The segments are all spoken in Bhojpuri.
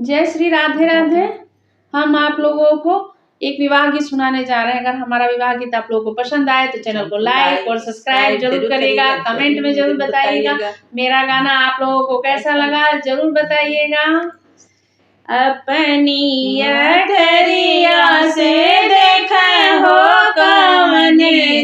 जय श्री राधे राधे। हम आप लोगों को एक विवाह गीत सुनाने जा रहे हैं। अगर हमारा विवाह गीत आप लोगों को पसंद आए तो चैनल को लाइक और सब्सक्राइब जरूर करिएगा। कमेंट में जरूर बताइएगा मेरा गाना आप लोगों को कैसा लगा, जरूर बताइएगा। अपनी अठरिया से देखा हो कवन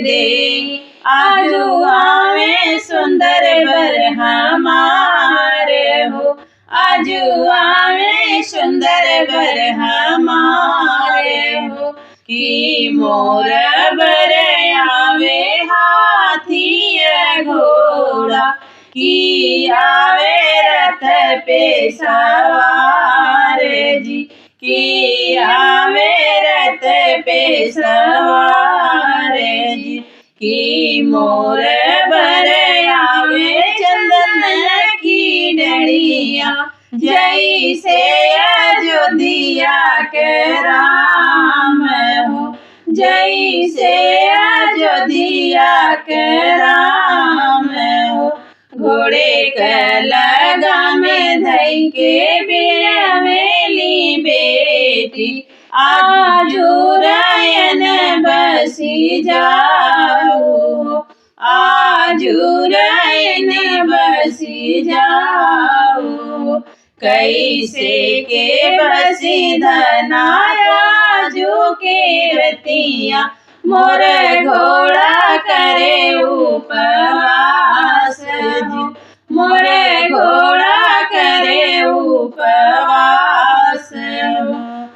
दे, आजुआ में सुंदर बर हमारे हो, आजुआ में सुंदर बर हमारे हो। कि मोर बर आवे हाथी घोड़ा, कि आवे रथ पे सवार जी, कि आवे रथ पे सवार जी। कि मोर बर आवे चंदन की डलिया, जैसे अयोध्या के राम हो, जैसे अयोध्या के राम हो। घोड़े के लगा में धई के बेली बेटी, आजू रायन बसी जाऊ, आजू रायन बसी जाऊ। कैसे के बसी धनाया जो के रतिया, मोर घोड़ा करे उपवास जी, मोर घोड़ा करे उपवास।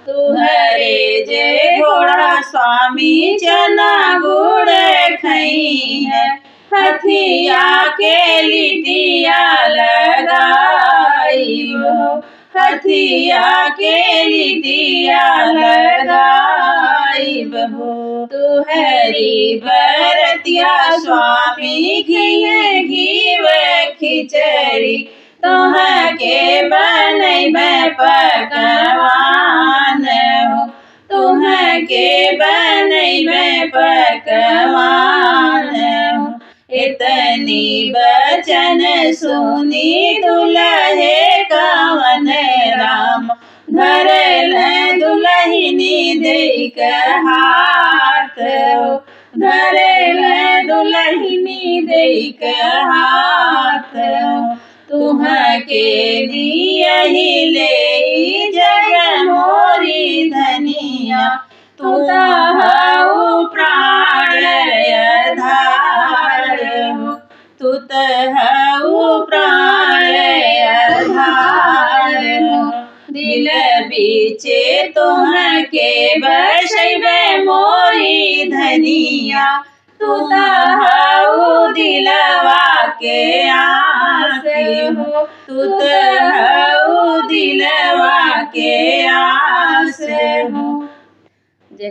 तुहरे जे घोड़ा स्वामी चना गुड़ खई है, हथिया के लिटिया लगाई हो, हथिया के लिटिया लगाई हो। तुहरी बरतिया स्वामी घिये घीव खिचड़ी, तुह के बनैब पकवान हो, तुह के बनैब पकवान हो। इतनी बचन सुनी दुल्हे कवन राम, धरल दुल्हनी देख हाथ हो, धरल दुल्हनी देख हाथ हो। तुह के लिए ही ले जग मोरी धनिया, तू तहु प्राण आधार हो, तू तहु प्राण आधार हो। दिल बीचे तुह के बसैबे मोरी धनिया, तू तहु दिलवा के आस हो, तू तहु दिलवा के आस हो। जय